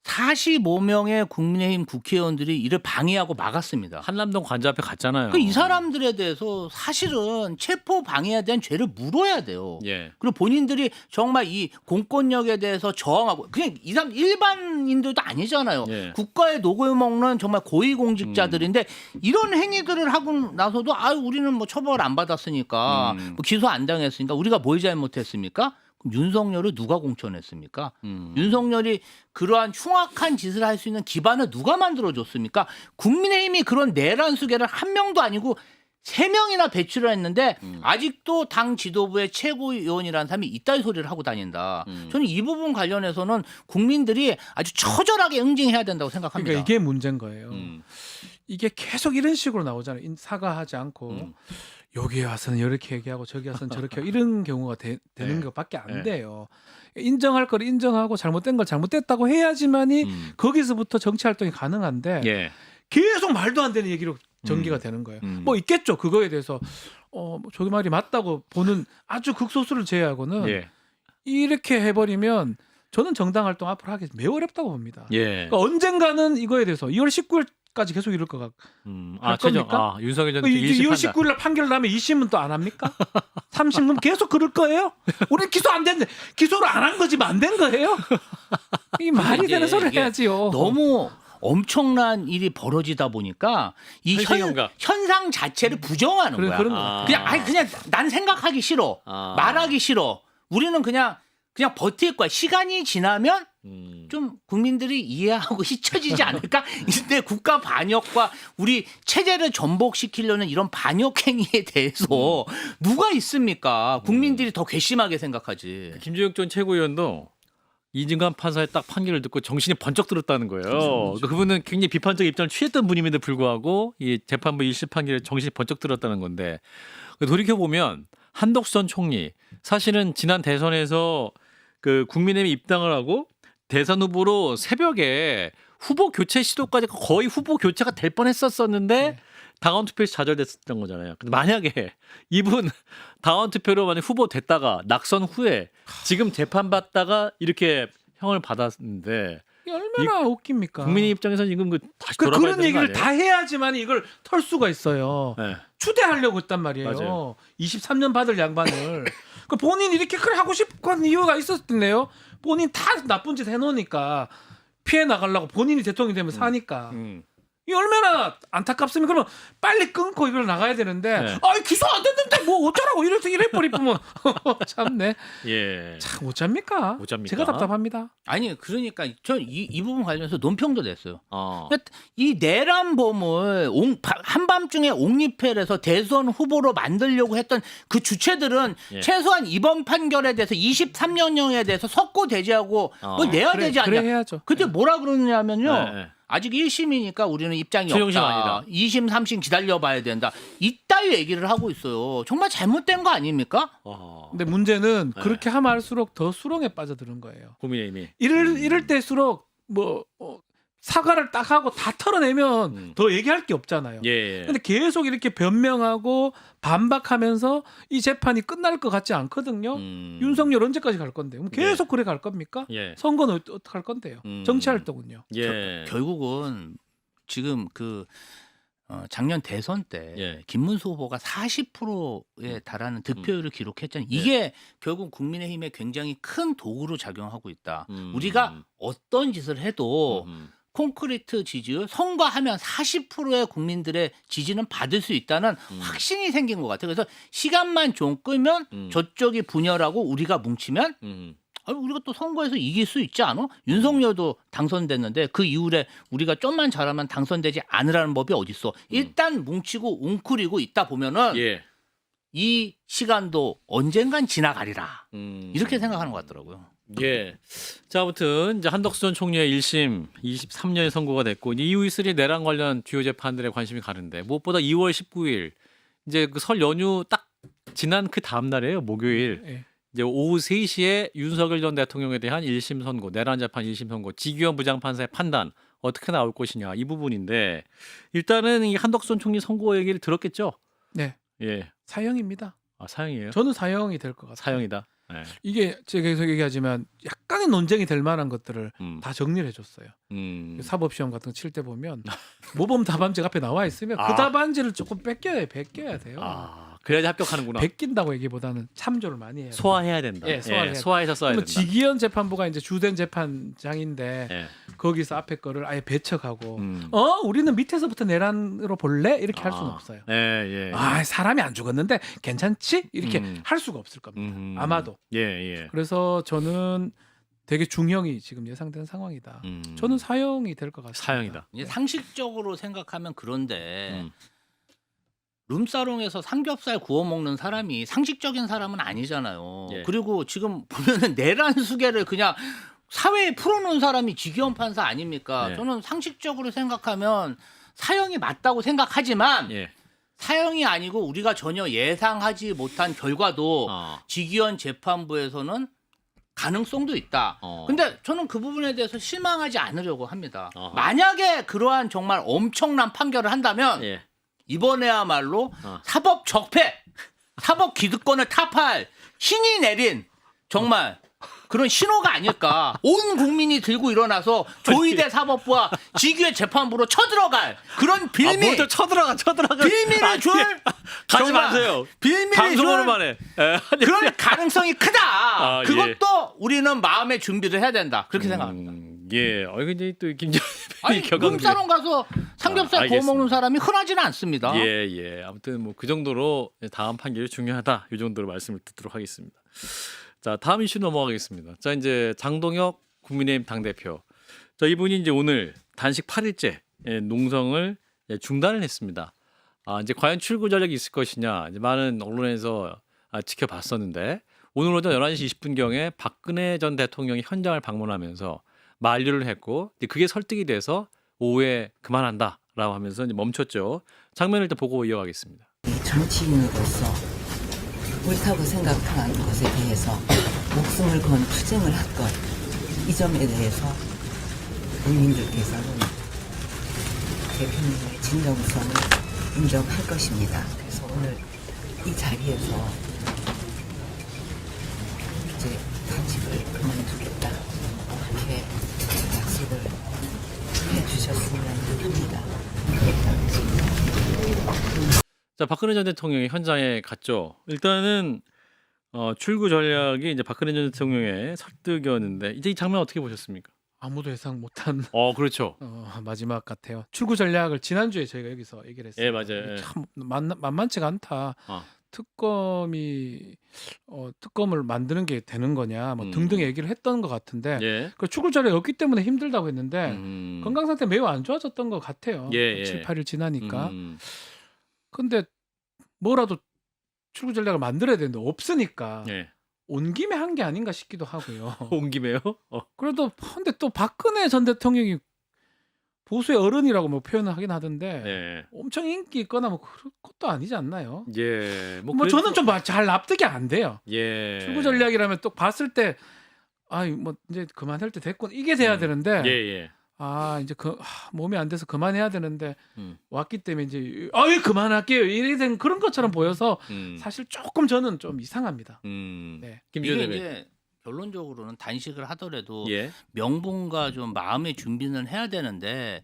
45명의 국민의힘 국회의원들이 이를 방해하고 막았습니다.
한남동 관저 앞에 갔잖아요.
그러니까 이 사람들에 대해서 사실은 체포 방해에 대한 죄를 물어야 돼요.
예.
그리고 본인들이 정말 이 공권력에 대해서 저항하고 그냥 이 사람 일반인들도 아니잖아요.
예.
국가의 녹을 먹는 정말 고위공직자들인데 이런 행위들을 하고 나서도 우리는 뭐 처벌 안 받았으니까 뭐 기소 안 당했으니까 우리가 뭘 잘못했습니까? 그럼 윤석열을 누가 공천했습니까? 윤석열이 그러한 흉악한 짓을 할 수 있는 기반을 누가 만들어줬습니까? 국민의힘이 그런 내란 수계를 한 명도 아니고 3명이나 배출을 했는데 아직도 당 지도부의 최고위원이라는 사람이 이따위 소리를 하고 다닌다. 저는 이 부분 관련해서는 국민들이 아주 처절하게 응징해야 된다고 생각합니다.
그러니까 이게 문제인 거예요. 이게 계속 이런 식으로 나오잖아요. 사과하지 않고 여기에 와서는 이렇게 얘기하고 저기 와서는 저렇게 하고 이런 경우가 되는 것밖에 안 돼요. 인정할 걸 인정하고 잘못된 걸 잘못됐다고 해야지만이
음.
거기서부터 정치 활동이 가능한데
예.
계속 말도 안 되는 얘기로 전개가 되는 거예요. 뭐 있겠죠. 그거에 대해서 저기 말이 맞다고 보는 아주 극소수를 제외하고는
예.
이렇게 해버리면 저는 정당 활동 앞으로 하기 매우 어렵다고 봅니다.
예.
그러니까 언젠가는 이거에 대해서 2월 19일까지 계속 이럴 것 같고 할
최종
겁니까?
윤석열 전
2월
대통령
19일 날 판결 나면 2심은 또 안 합니까? 30년 계속 그럴 거예요? 우리 기소 안 됐는데 기소를 안 한 거지 안 된 거예요? 이 말이
이게-
되는 소리를
이게
해야지요.
너무 엄청난 일이 벌어지다 보니까 이
현실감각.
현상 자체를 부정하는
그래,
거야.
그런 거.
아.
그냥 난 생각하기 싫어.
아.
말하기 싫어. 우리는 그냥 버틸 거야. 시간이 지나면 좀 국민들이 이해하고 잊혀지지 않을까? 근데 국가 반역과 우리 체제를 전복시키려는 이런 반역 행위에 대해서 누가 있습니까? 국민들이 더 괘씸하게 생각하지.
김주혁 전 최고위원도 이진관 판사의 딱 판결을 듣고 정신이 번쩍 들었다는 거예요. 그러니까 그분은 굉장히 비판적 입장을 취했던 분임에도 불구하고 이 재판부 1심 판결에 정신이 번쩍 들었다는 건데 돌이켜 보면 한덕수 전 총리 사실은 지난 대선에서 그 국민의힘 입당을 하고 대선 후보로 새벽에 후보 교체 시도까지 거의 후보 교체가 될 뻔했었는데 당원 투표에서 좌절됐었던 거잖아요. 근데 만약에 이분 당원 투표로 만약 후보 됐다가 낙선 후에 지금 재판 받다가 이렇게 형을 받았는데
이게 얼마나 웃깁니까?
국민의 입장에서는 지금 다시 돌아가야
그런
되는
얘기를
거
다 해야지만 이걸 털 수가 있어요.
아니에요? 네.
추대하려고 했단 말이에요.
맞아요.
23년 받을 양반을. 그 본인 이렇게 그걸 하고 싶은 이유가 있었던데요. 본인 다 나쁜 짓 해놓으니까 피해 나가려고 본인이 대통령이 되면 사니까. 이 얼마나 안타깝습니까? 그러면 빨리 끊고 이걸 나가야 되는데
네.
기소 안 됐는데 뭐 어쩌라고 이래 버리면 참네.
예.
참 어쩝니까?
못 잡니까?
제가 답답합니다.
아니 그러니까 저 이 부분 관련해서 논평도 냈어요.
어.
이 내란범을 한밤중에 옹립회를 해서 대선 후보로 만들려고 했던 그 주체들은
예.
최소한 이번 판결에 대해서 23년형에 대해서 석고 대지하고 뭘 내야 되지 않냐.
그래 해야죠.
그때 뭐라 그러냐면요.
네.
아직 1심이니까 우리는 입장이
최종심
없다.
아니다.
2심, 3심 기다려봐야 된다. 이따위 얘기를 하고 있어요. 정말 잘못된 거 아닙니까?
근데 문제는
네.
그렇게 하면 할수록 더 수렁에 빠져드는 거예요.
국민의힘이
이럴 때일수록 사과를 딱 하고 다 털어내면 더 얘기할 게 없잖아요.
예.
근데 계속 이렇게 변명하고 반박하면서 이 재판이 끝날 것 같지 않거든요. 윤석열 언제까지 갈 건데? 그럼 계속 그래 갈 겁니까?
예.
선거는 어떻게 할 건데요? 정치 활동은요.
예.
결국은 지금 작년 대선 때
예.
김문수 후보가 40%에 달하는 득표율을 기록했잖아요. 이게 결국 국민의힘에 굉장히 큰 도구로 작용하고 있다. 우리가 어떤 짓을 해도 콘크리트 지지율 선거하면 40%의 국민들의 지지는 받을 수 있다는 확신이 생긴 것 같아요. 그래서 시간만 좀 끄면 저쪽이 분열하고 우리가 뭉치면 우리가 또 선거에서 이길 수 있지 않아? 윤석열도 당선됐는데 그 이후에 우리가 좀만 잘하면 당선되지 않으라는 법이 어딨어. 일단 뭉치고 웅크리고 있다 보면은
예.
이 시간도 언젠간 지나가리라. 이렇게 생각하는 것 같더라고요.
예. 자, 아무튼 이제 한덕수 전 총리의 1심 23년에 선고가 됐고 이후 이슬이 내란 관련 주요 재판들에 관심이 가는데 무엇보다 2월 19일 이제 그 설 연휴 딱 지난 그 다음 날이에요. 목요일.
예.
이제 오후 3시에 윤석열 전 대통령에 대한 1심 선고, 내란 재판 1심 선고, 지기현 부장판사의 판단 어떻게 나올 것이냐 이 부분인데 일단은 이 한덕수 전 총리 선고 얘기를 들었겠죠?
네.
예.
사형입니다.
아, 사형이에요?
저는 사형이 될 것 같아요.
사형이다. 네.
이게 제가 계속 얘기하지만 약간의 논쟁이 될 만한 것들을 다 정리를 해줬어요. 사법시험 같은 거 칠 때 보면 모범 답안지가 앞에 나와 있으면 그
아.
답안지를 조금 뺏겨야 돼요.
아, 그래야지 합격하는구나.
베낀다고 얘기보다는 참조를 많이 해요.
소화해야 된다.
예, 소화해야
소화해서 써야
그러면
된다.
지기현 재판부가 이제 주된 재판장인데
예.
거기서 앞에 거를 아예 배척하고
음.
우리는 밑에서부터 내란으로 볼래? 이렇게 할 수는 없어요.
예, 예.
사람이 안 죽었는데 괜찮지? 이렇게 할 수가 없을 겁니다. 아마도.
예, 예.
그래서 저는 되게 중형이 지금 예상되는 상황이다. 저는 사형이 될 것 같습니다.
사형이다.
이제 상식적으로 생각하면 그런데 룸사롱에서 삼겹살 구워 먹는 사람이 상식적인 사람은 아니잖아요.
예.
그리고 지금 보면은 내란 수계를 그냥 사회에 풀어놓은 사람이 지기현 판사 아닙니까?
예.
저는 상식적으로 생각하면 사형이 맞다고 생각하지만
예.
사형이 아니고 우리가 전혀 예상하지 못한 결과도
어.
지기현 재판부에서는 가능성도 있다.
어.
근데 저는 그 부분에 대해서 실망하지 않으려고 합니다.
어허.
만약에 그러한 정말 엄청난 판결을 한다면
예.
이번에야말로
어.
사법 적폐, 사법 기득권을 타파할 신이 내린 정말 그런 신호가 아닐까. 온 국민이 들고 일어나서 조희대 사법부와 직위의 재판부로 쳐들어갈 그런 빌미,
또 쳐들어가.
빌미를 줄
가지
정말
마세요.
빌미를
방송으로만 해. 예.
그럴 가능성이 크다.
아,
그것도 우리는 마음의 준비를 해야 된다. 그렇게 생각합니다.
예. 근데 또 김정희
아니 룸사롱 가서 삼겹살 구워
알겠습니다.
먹는 사람이 흔하지는 않습니다.
예. 아무튼 뭐 그 정도로 다음 판결이 중요하다. 이 정도로 말씀을 듣도록 하겠습니다. 자, 다음 이슈 넘어가겠습니다. 자, 이제 장동혁 국민의힘 당대표. 자, 이분이 이제 오늘 단식 8일째 농성을 중단을 했습니다. 이제 과연 출구 전략이 있을 것이냐. 이제 많은 언론에서 지켜봤었는데 오늘 오전 11시 20분경에 박근혜 전 대통령이 현장을 방문하면서 만류를 했고 이제 그게 설득이 돼서 오후에 그만한다라고 하면서 이제 멈췄죠. 장면을 일단 보고 이어가겠습니다.
정치인으로서 옳다고 생각한 것에 대해서 목숨을 건 투쟁을 할 것, 이 점에 대해서 국민들께서는 대표님의 진정성을 인정할 것입니다. 그래서 오늘 이 자리에서 이제 단식을 그만두겠다 이렇게 약속을 해주셨으면 합니다.
자, 박근혜 전 대통령이 현장에 갔죠. 일단은 출구 전략이 이제 박근혜 전 대통령의 설득이었는데 이제 이 장면 어떻게 보셨습니까?
아무도 예상 못한
그렇죠.
마지막 같아요. 출구 전략을 지난주에 저희가 여기서 얘기를 했어요.
예, 맞아요. 예.
참 만만치가 않다.
어.
특검을 만드는 게 되는 거냐 뭐 등등 얘기를 했던 것 같은데
예.
그 출구 전략이 없기 때문에 힘들다고 했는데
음.
건강 상태 매우 안 좋아졌던 것 같아요.
예.
7, 8일 지나니까.
음.
근데 뭐라도 출구 전략을 만들어야 되는데 없으니까
예.
온 김에 한 게 아닌가 싶기도 하고요.
온 김에요?
그래도 근데 또 박근혜 전 대통령이 보수의 어른이라고 뭐 표현을 하긴 하던데
예.
엄청 인기 있거나 뭐 그런 것도 아니지 않나요?
예.
뭐
그래도-
저는 좀 잘 납득이 안 돼요.
예.
출구 전략이라면 또 봤을 때 뭐 이제 그만할 때 됐군 이게 돼야 되는데
예.
이제 몸이 안 돼서 그만해야 되는데
음.
왔기 때문에 이제 그만할게요 이래 된 그런 것처럼 보여서 사실 조금 저는 좀 이상합니다. 네.
김지현
이게
대표.
이제 결론적으로는 단식을 하더라도
예.
명분과 좀 마음의 준비는 해야 되는데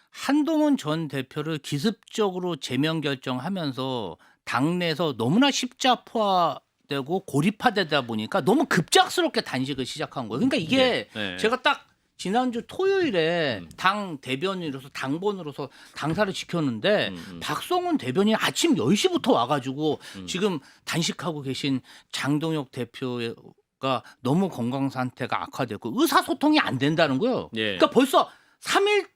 한동훈 전 대표를 기습적으로 제명 결정하면서 당내에서 너무나 십자포화되고 고립화되다 보니까 너무 급작스럽게 단식을 시작한 거예요. 그러니까 이게
예.
제가 딱 지난주 토요일에 당 대변인으로서 당본으로서 당사를 지켰는데 박성훈 대변인 아침 10시부터 와가지고 지금 단식하고 계신 장동혁 대표가 너무 건강 상태가 악화됐고 의사소통이 안 된다는 거예요.
예.
그러니까 벌써 3일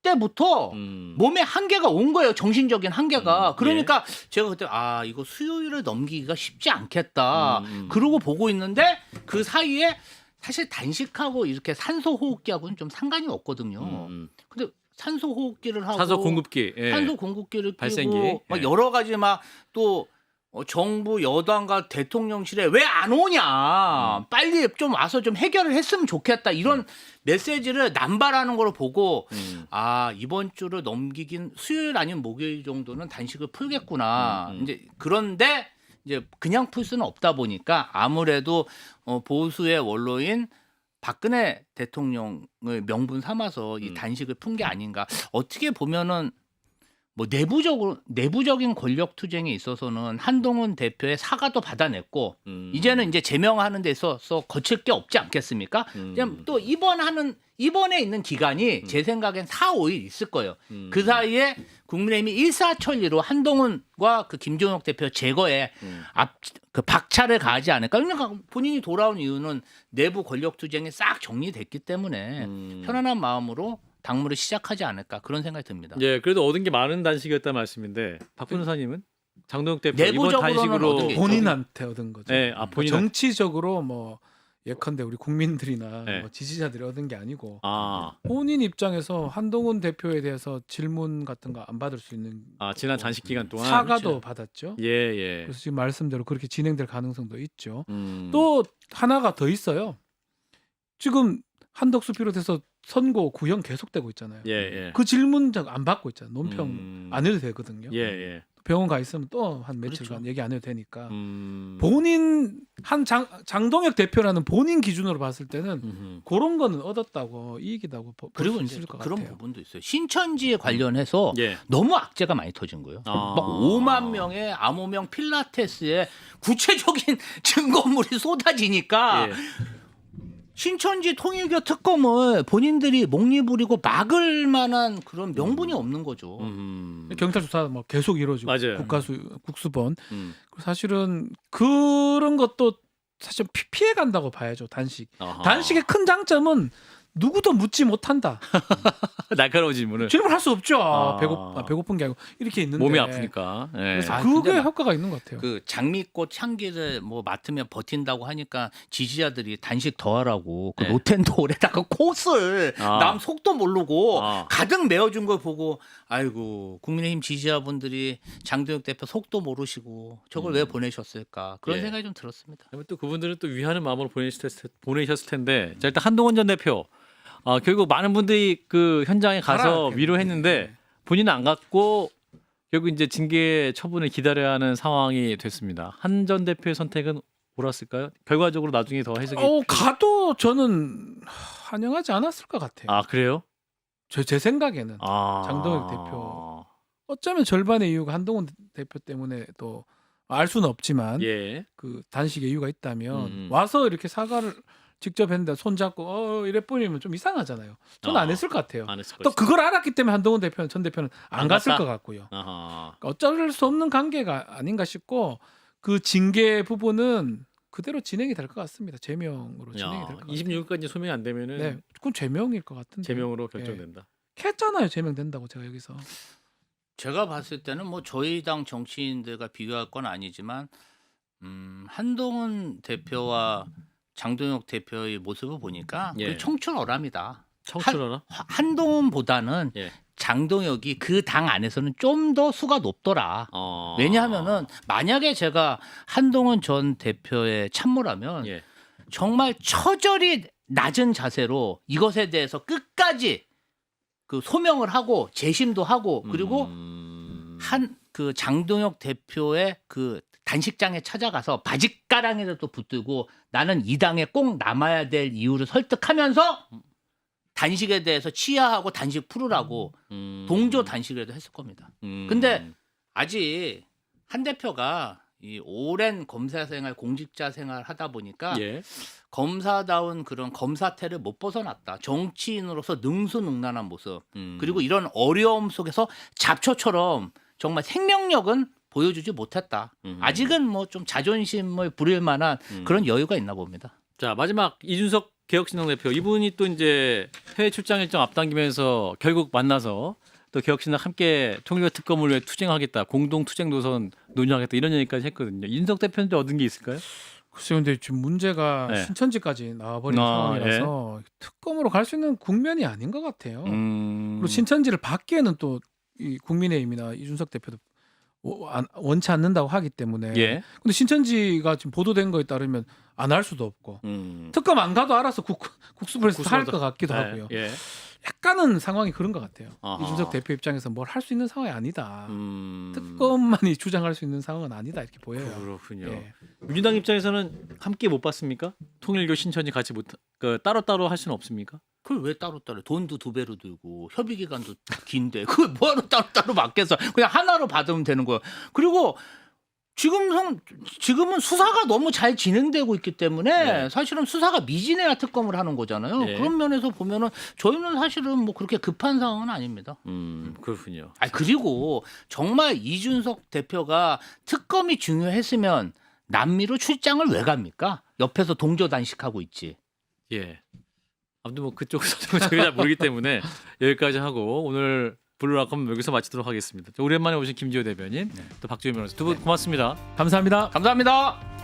때부터 몸에 한계가 온 거예요. 정신적인 한계가. 그러니까 제가 그때 이거 수요일을 넘기기가 쉽지 않겠다. 그러고 보고 있는데 그 사이에 사실 단식하고 이렇게 산소 호흡기하고는 좀 상관이 없거든요. 근데 산소 호흡기를 하고
산소 공급기. 예.
산소 공급기를
발생기.
끼고 막
예.
여러 가지 막 또 정부 여당과 대통령실에 왜 안 오냐 빨리 좀 와서 좀 해결을 했으면 좋겠다 이런 메시지를 남발하는 걸 보고 이번 주를 넘기긴 수요일 아니면 목요일 정도는 단식을 풀겠구나 이제 그런데 이제 그냥 풀 수는 없다 보니까 아무래도 보수의 원로인 박근혜 대통령을 명분 삼아서 이 단식을 푼 게 아닌가. 어떻게 보면은 뭐 내부적인 권력 투쟁에 있어서는 한동훈 대표의 사과도 받아냈고 이제는 이제 제명하는 데 있어서 거칠 게 없지 않겠습니까? 그냥 또 입원에 있는 기간이 제 생각엔 4, 5일 있을 거예요. 그 사이에 국민의힘이 일사천리로 한동훈과 그 김종혁 대표 제거에 그 박차를 가하지 않을까. 그러니까 본인이 돌아온 이유는 내부 권력 투쟁이 싹 정리됐기 때문에 편안한 마음으로 당무를 시작하지 않을까 그런 생각이 듭니다.
예, 그래도 얻은 게 많은 단식이었단 말씀인데 박 변호사님은 장동혁 대표 이번
내부적으로는
단식으로
얻은 게
본인한테 얻은 거죠.
예, 본인
정치적으로 뭐 예컨대 우리 국민들이나
네.
뭐 지지자들이 얻은 게 아니고
아,
본인 입장에서 한동훈 대표에 대해서 질문 같은 거 안 받을 수 있는
지난 단식 기간 동안
사과도 받았죠.
예.
그래서 지금 말씀대로 그렇게 진행될 가능성도 있죠.
또
또 하나가 더 있어요. 지금 한덕수 비롯해서 선고 구형 계속되고 있잖아요.
예, 예.
그 질문 안 받고 있잖아요. 논평 안 해도 되거든요.
예, 예.
병원 가 있으면 또 한 며칠간
그렇죠.
얘기 안 해도 되니까.
음.
본인 한 장동혁 대표라는 본인 기준으로 봤을 때는
음흠.
그런 거는 얻었다고 이익이다고
그리고
볼수
이제
있을 것
그런
같아요.
부분도 있어요. 신천지에 관련해서
예.
너무 악재가 많이 터진 거예요.
아.
막 5만 명의 암호명 필라테스에 구체적인 증거물이 쏟아지니까
예.
신천지 통일교 특검을 본인들이 목리부리고 막을 만한 그런 명분이 없는 거죠.
경찰 수사 뭐 계속 이루어지고
맞아요.
국수본
음.
사실은 그런 것도 사실 피해 간다고 봐야죠.
아하.
단식의 큰 장점은 누구도 묻지 못한다.
날카로운 질문을.
질문할 수 없죠.
아.
배고픈 게 아니고 이렇게 있는데
몸이 아프니까. 예.
그래서
아,
그게
근데
효과가 있는 것 같아요.
그 장미꽃 향기를 뭐 맡으면 버틴다고 하니까 지지자들이 단식 더 하라고 그
네.
로텐도어에다가 콧을
아.
남 속도 모르고
아.
가득 메워준 걸 보고 아이고 국민의힘 지지자분들이 장동혁 대표 속도 모르시고 저걸 왜 보내셨을까 그런
예.
생각이 좀 들었습니다.
그러면 또 그분들은 또 위하는 마음으로 보내셨을 텐데. 자, 일단 한동훈 전 대표. 결국 많은 분들이 그 현장에 가서
알아야
위로했는데 본인은 안 갔고 결국 이제 징계 처분을 기다려야 하는 상황이 됐습니다. 한 전 대표의 선택은 옳았을까요? 결과적으로 나중에 더 해석이.
가도 저는 환영하지 않았을 것 같아요.
아, 그래요?
제 생각에는
아.
장동혁 대표. 어쩌면 절반의 이유가 한동훈 대표 때문에 또 알 수는 없지만
예.
그 단식의 이유가 있다면
음.
와서 이렇게 사과를 직접 했는데 손잡고 이래 뿌리면 좀 이상하잖아요. 저는 안 했을 것 같아요.
안 했을
또
거지.
그걸 알았기 때문에 한동훈 대표는 전 대표는 안
안
갔을
갔다?
것 같고요.
아하.
그러니까 어쩔 수 없는 관계가 아닌가 싶고 그 징계 부분은 그대로 진행이 될 것 같습니다. 제명으로 진행이 될 것 같아요.
26일까지 소명이 안 되면은
네, 그건 제명일 것 같은데.
제명으로 결정된다.
했잖아요. 제명된다고 제가 여기서.
제가 봤을 때는 뭐 저희 당 정치인들과 비교할 건 아니지만 한동훈 대표와 장동혁 대표의 모습을 보니까
예.
그 청출어람이다.
청출하나?
한동훈보다는
예.
장동혁이 그 당 안에서는 좀 더 수가 높더라. 왜냐하면은 만약에 제가 한동훈 전 대표의 참모라면
예.
정말 처절히 낮은 자세로 이것에 대해서 끝까지 그 소명을 하고 재심도 하고 그리고 한 그 장동혁 대표의 그 단식장에 찾아가서 바짓가랑이라도 붙들고 나는 이 당에 꼭 남아야 될 이유를 설득하면서 단식에 대해서 치하하고 단식 풀으라고 동조 단식이라도 했을 겁니다. 근데 아직 한 대표가 이 오랜 검사 생활, 공직자 생활 하다 보니까
예.
검사다운 그런 검사태를 못 벗어났다. 정치인으로서 능수능란한 모습. 그리고 이런 어려움 속에서 잡초처럼 정말 생명력은 보여주지 못했다. 아직은 뭐 좀 자존심을 부릴 만한 그런 여유가 있나 봅니다.
자, 마지막 이준석 개혁신당 대표. 이분이 또 이제 해외 출장 일정 앞당기면서 결국 만나서 또 개혁신당 함께 통일교 특검을 위해 투쟁하겠다. 공동 투쟁 노선 논의하겠다. 이런 얘기까지 했거든요. 이준석 대표는 또 얻은 게 있을까요?
글쎄요, 근데 지금 문제가
네.
신천지까지 나와버린 상황이라서 특검으로 갈 수 있는 국면이 아닌 것 같아요. 그리고 신천지를 받기에는 또 이 국민의힘이나 이준석 대표도 원치 않는다고 하기 때문에.
예.
근데 신천지가 지금 보도된 거에 따르면 안 할 수도 없고 특검 안 가도 알아서 국수부에서 할 것 같기도 하고요.
예.
약간은 상황이 그런 것 같아요.
아하.
이준석 대표 입장에서 뭘 할 수 있는 상황이 아니다. 특검만이 주장할 수 있는 상황은 아니다 이렇게 보여요.
그렇군요.
예.
민주당 입장에서는 함께 못 봤습니까? 통일교 신천지 같이 못 따로따로 할 수는 없습니까?
그걸 왜 따로따로 돈도 2배로 들고 협의 기간도 긴데 그걸 뭐하러 따로따로 받겠어. 그냥 하나로 받으면 되는 거예요. 그리고 지금은 수사가 너무 잘 진행되고 있기 때문에
네.
사실은 수사가 미진해야 특검을 하는 거잖아요.
네.
그런 면에서 보면은 저희는 사실은 뭐 그렇게 급한 상황은 아닙니다.
그렇군요.
그리고 정말 이준석 대표가 특검이 중요했으면 남미로 출장을 왜 갑니까? 옆에서 동조 단식하고 있지.
예. 아무튼 뭐 그쪽 사정은 저희가 잘 모르기 때문에 여기까지 하고 오늘 블루라컴 여기서 마치도록 하겠습니다. 오랜만에 오신 김지호 대변인, 또 박주현 변호사 두 분 고맙습니다.
감사합니다.
감사합니다.